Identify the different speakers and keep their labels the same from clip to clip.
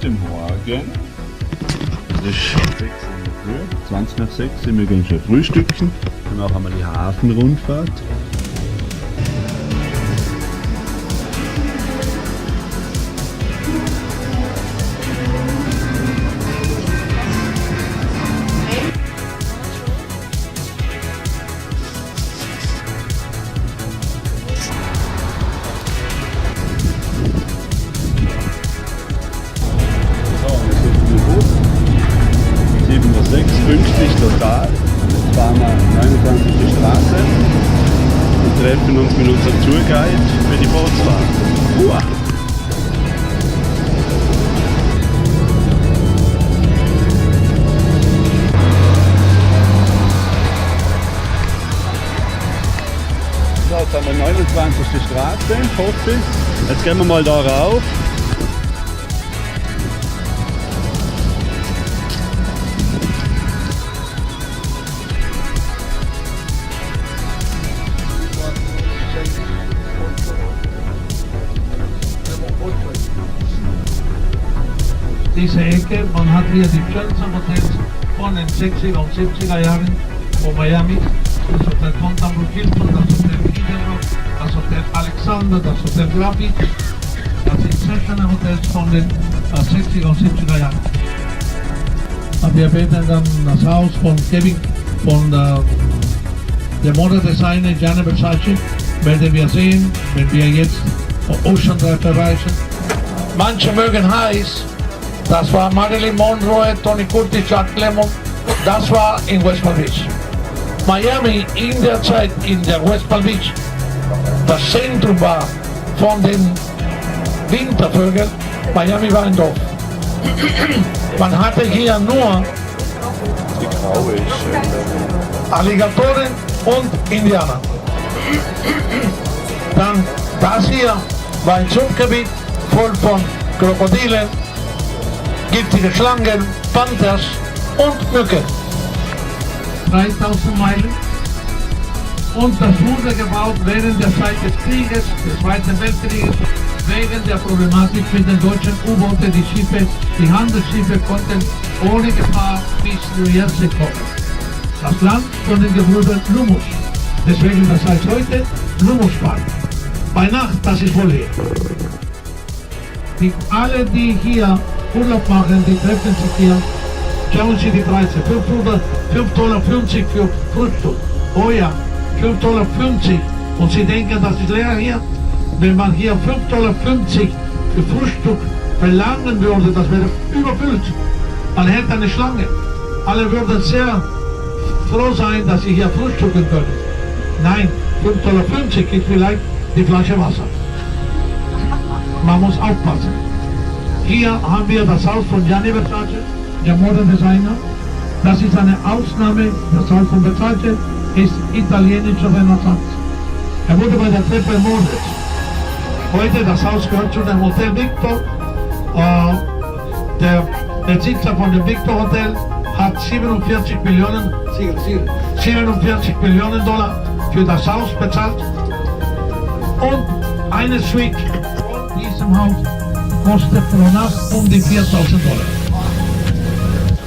Speaker 1: Guten Morgen. Es ist 6 in der Früh, 20 nach 6 sind wir gehen schon frühstücken. Danach haben wir die Hafenrundfahrt. Pünktlich total. Jetzt fahren wir 29. Straße und treffen uns mit unserem Tourguide für die Bootsfahrt. Uah. So, jetzt haben wir 29. Straße, Hochsitz. Jetzt gehen wir mal da rauf.
Speaker 2: Diese Ecke, man hat hier die schönsten Hotels von den 60er und 70er Jahren von Miami. Das Hotel Fontainebleau Hilton, das Hotel Ribeiro, das Hotel Alexander, das Hotel Graffiti. Das sind sehr schöne Hotels von den 60er und 70er Jahren. Und wir werden dann das Haus von Kevin, von der Modedesigner Gianni Versace, werden wir sehen, wenn wir jetzt Ocean Drive erreichen. Manche mögen heiß. Das war Marilyn Monroe, Tony Curtis, Jack Lemmon. Das war in West Palm Beach. Miami in der Zeit in der West Palm Beach, das Zentrum war von den Wintervögeln. Miami war ein Dorf. Man hatte hier nur Alligatoren und Indianer. Dann das hier war ein Sumpfgebiet voll von Krokodilen, giftige Schlangen, Panthers und Mücken. 3000 Meilen. Und das wurde gebaut während der Zeit des Krieges, des Zweiten Weltkrieges, wegen der Problematik mit den deutschen U-Booten. Die Handelsschiffe konnten ohne Gefahr bis New Jersey kommen. Das Land von den Gebrüdern Lummus. Deswegen das heißt heute Lummuspark. Bei Nacht, das ist wohl hier. Alle, die hier Urlaub machen, die treffen sich hier. Schauen Sie die Preise. $5,50 für Frühstück. Oh ja, $5,50. Und Sie denken, das ist leer hier? Wenn man hier $5,50 für Frühstück verlangen würde, das wäre überfüllt. Man hätte eine Schlange. Alle würden sehr froh sein, dass sie hier frühstücken können. Nein, $5,50 ist vielleicht die Flasche Wasser. Man muss aufpassen. Hier haben wir das Haus von Gianni Versace, der Modedesigner. Das ist eine Ausnahme. Das Haus von Versace ist italienische Renaissance. Er wurde bei der Treppe ermordet. Heute das Haus gehört zu dem Hotel Victor. Der Besitzer von dem Victor Hotel hat 47 Millionen Dollar für das Haus bezahlt. Und eine Suite in diesem Haus kostet pro Nacht um die $4.000.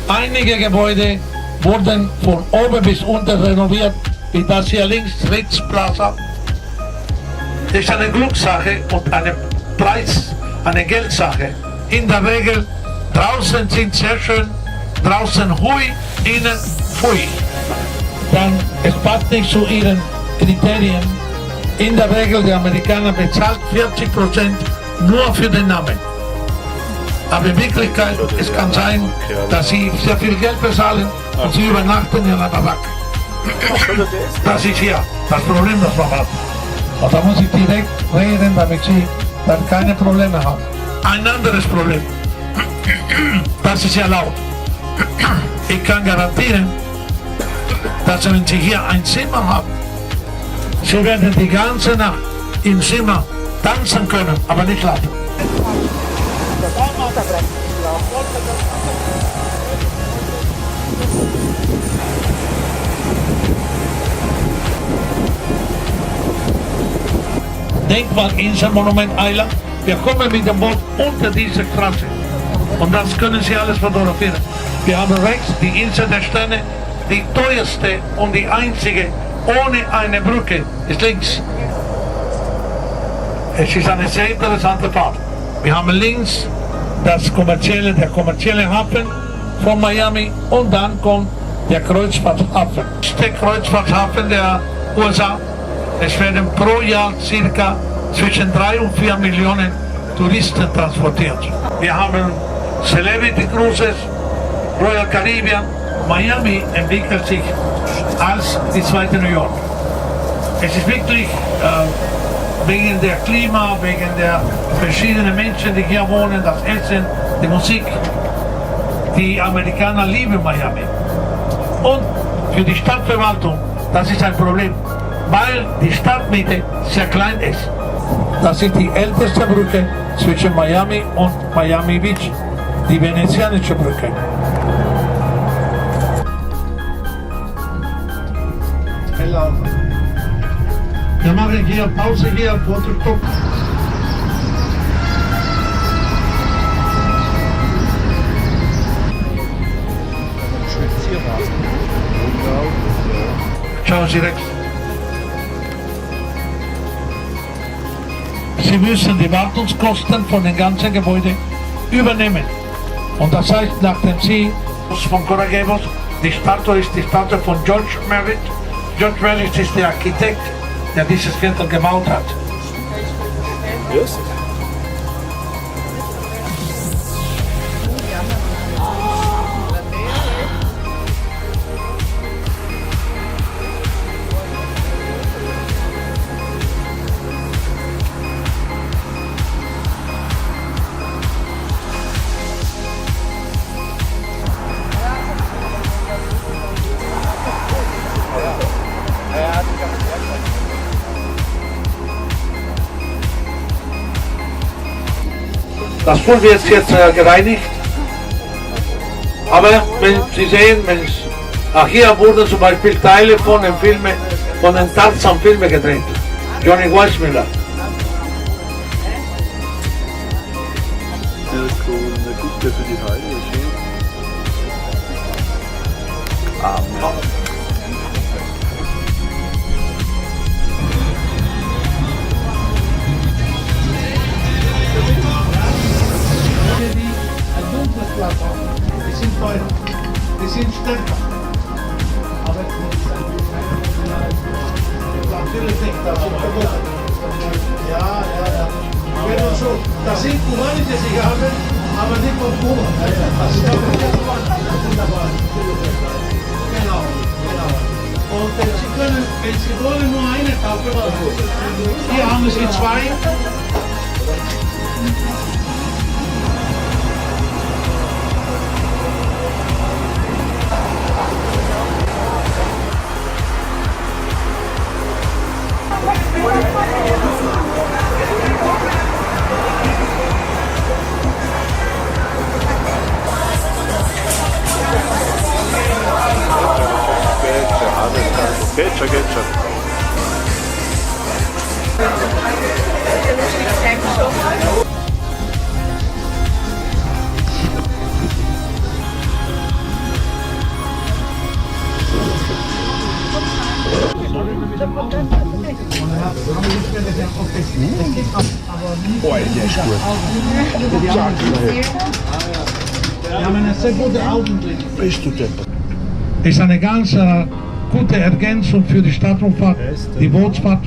Speaker 2: Einige Gebäude wurden von oben bis unten renoviert, wie das hier links, Ritz Plaza. Das ist eine Glückssache und eine Geldsache. In der Regel, draußen sind sehr schön, draußen hui, innen pfui. Dann, es passt nicht zu ihren Kriterien. In der Regel, der Amerikaner bezahlt 40% nur für den Namen. Aber in Wirklichkeit, es kann sein, dass sie sehr viel Geld bezahlen und sie übernachten in einer Barack. Das ist hier das Problem, das wir haben. Und da muss ich direkt reden, damit sie dann keine Probleme haben. Ein anderes Problem, das ist ja laut. Ich kann garantieren, dass wenn Sie hier ein Zimmer haben, Sie werden die ganze Nacht im Zimmer tanzen können, aber nicht schlafen. Denkmalinselmonument Island. Wir kommen mit dem Boot unter diese Straße. Und das können Sie alles fotografieren. Wir haben rechts die Insel der Sterne, die teuerste und die einzige ohne eine Brücke ist links. Es ist eine sehr interessante Fahrt. Wir haben links der kommerzielle Hafen von Miami und dann kommt der Kreuzfahrthafen. Der Kreuzfahrthafen der USA. Es werden pro Jahr circa zwischen 3 und 4 Millionen Touristen transportiert. Wir haben Celebrity Cruises, Royal Caribbean. Miami entwickelt sich als die zweite New York. Es ist wirklich wegen der Klima, wegen der verschiedenen Menschen, die hier wohnen, das Essen, die Musik. Die Amerikaner lieben Miami. Und für die Stadtverwaltung, das ist ein Problem, weil die Stadtmiete sehr klein ist. Das ist die älteste Brücke zwischen Miami und Miami Beach, die venezianische Brücke. Wir machen hier Pause, hier Fotostopp. Schauen Sie rechts. Sie müssen die Wartungskosten von den ganzen Gebäuden übernehmen. Und das heißt, nachdem Sie von Coragevos, die Statue ist die Statue von George Merritt. George Merritt ist der Architekt, der dieses Viertel gebaut hat.
Speaker 1: Yes.
Speaker 2: Das Pool wird jetzt gereinigt, aber wenn Sie sehen, hier wurden zum Beispiel Teile von den Tarzan-Filmen gedreht. Johnny Weissmuller.
Speaker 1: Sehr cool, eine gute für die Heile. Amen.
Speaker 2: Die sind teuer, die sind stärker. Aber natürlich nicht, das sind verboten. Ja. Genau so. Das sind kubanische Zigarren, aber nicht von Kuba. Das ist aber genau. Und Sie können, wenn Sie wollen, nur eine kaufen. Hier haben Sie 2.
Speaker 1: Geht schon. Boah, der ist gut.
Speaker 2: Wir haben eine sehr gute Augenblick.
Speaker 1: Bist du deppert?
Speaker 2: Ist eine ganz gute Ergänzung für die Stadtrundfahrt, die Bootsfahrt.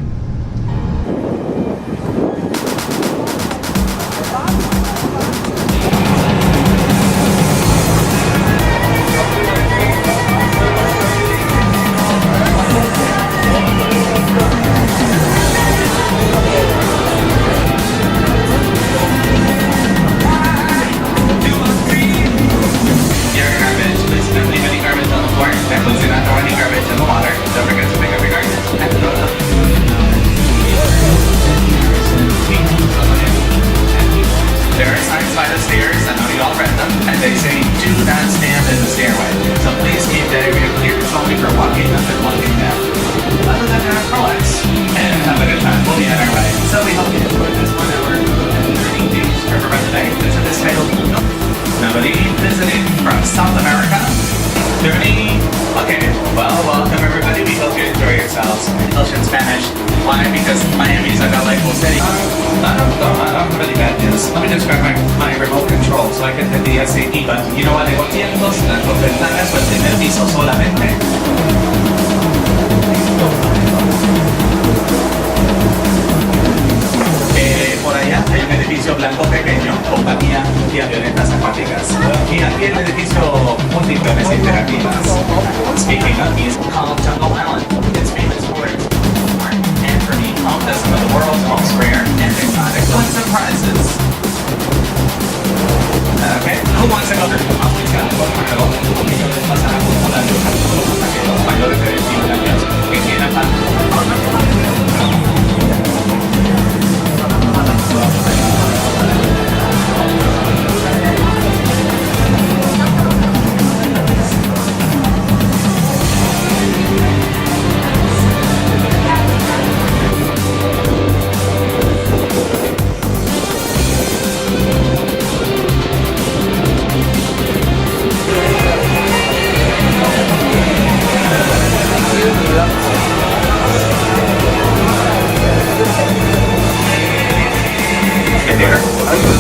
Speaker 3: because Miami's like a local city. I don't have really bad news. Let me just grab my remote control so I can hit the SAP button. You know what? Tengo tientos las dos ventanas o el primer piso solamente. Por allá hay un edificio blanco pequeño, compañía de avionetas acuáticas. Y aquí el edificio multiplanes interactivas. Speaking of, he's called Jungle Island. It's famous for its art and for being home to some of the world's most rare and exotic wins and prizes. Okay, who wants to go there? Vamos a juego porque yo les pasará por la luz hasta que los mayores de 21 años que quieran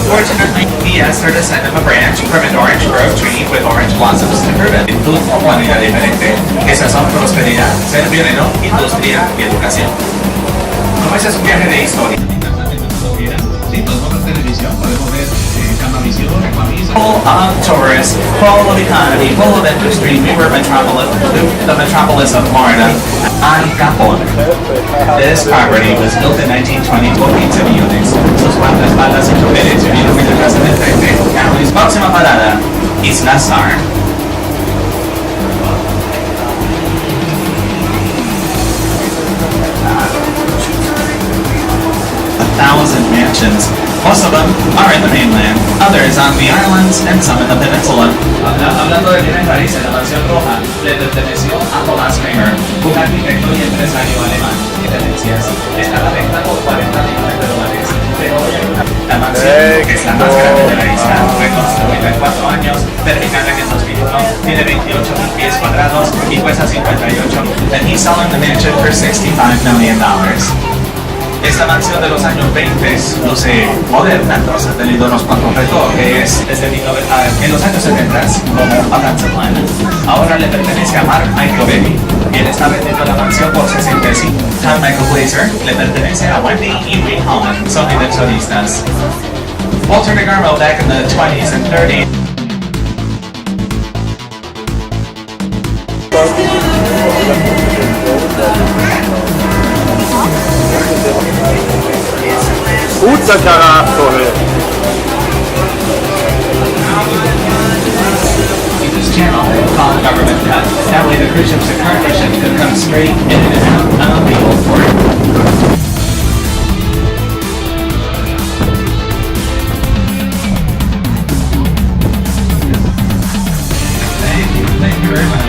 Speaker 3: Fortunately, he asked her to send him a branch from an orange grove tree with orange blossoms to prove it. Una manera diferente. Esas son prosperidad, ser pionero, industria y educación. Como ese es un viaje de historia. Sí, podemos ver televisión, podemos ver Camavisión, full of tourists, full of economy, full of industry. We were the metropolis of Florida. Al Capone. This property was built in 1920 por 15 millones. Sus guardaespaldas y choferes vivieron en la casa del frente. Cali's próxima parada, Isla Star. 1,000 mansions. Most of them are in the mainland, others on the islands, and some in the peninsula. Hablando de vida en París, la mansión roja le perteneció a Thomas Kramer, un arquitecto y empresario alemán de tendencias. Está a la venta por $40 millones. Pero la mansión, que es la más grande de la isla, fue construida en 4 años, terminada en el 2001, tiene 28,000 pies cuadrados y cuesta 58. And he's selling the mansion for $65 million. Esta mansión de los años 20 luce moderna, entonces ha tenido unos cuantos retoques desde en los años 70 como Balanza Plana. Ahora le pertenece a Mark Michael. Él está vendiendo la mansión por 65. Tom Michael Glazer le pertenece a Wendy y Wayne Holland, son inversionistas. Walter DeGarmo back in the 20s and 30s.
Speaker 1: Puta carajo,
Speaker 3: This channel called Government Cut. That way the cruise ships and cargo ships could come straight in and out of the old port. Thank you very much.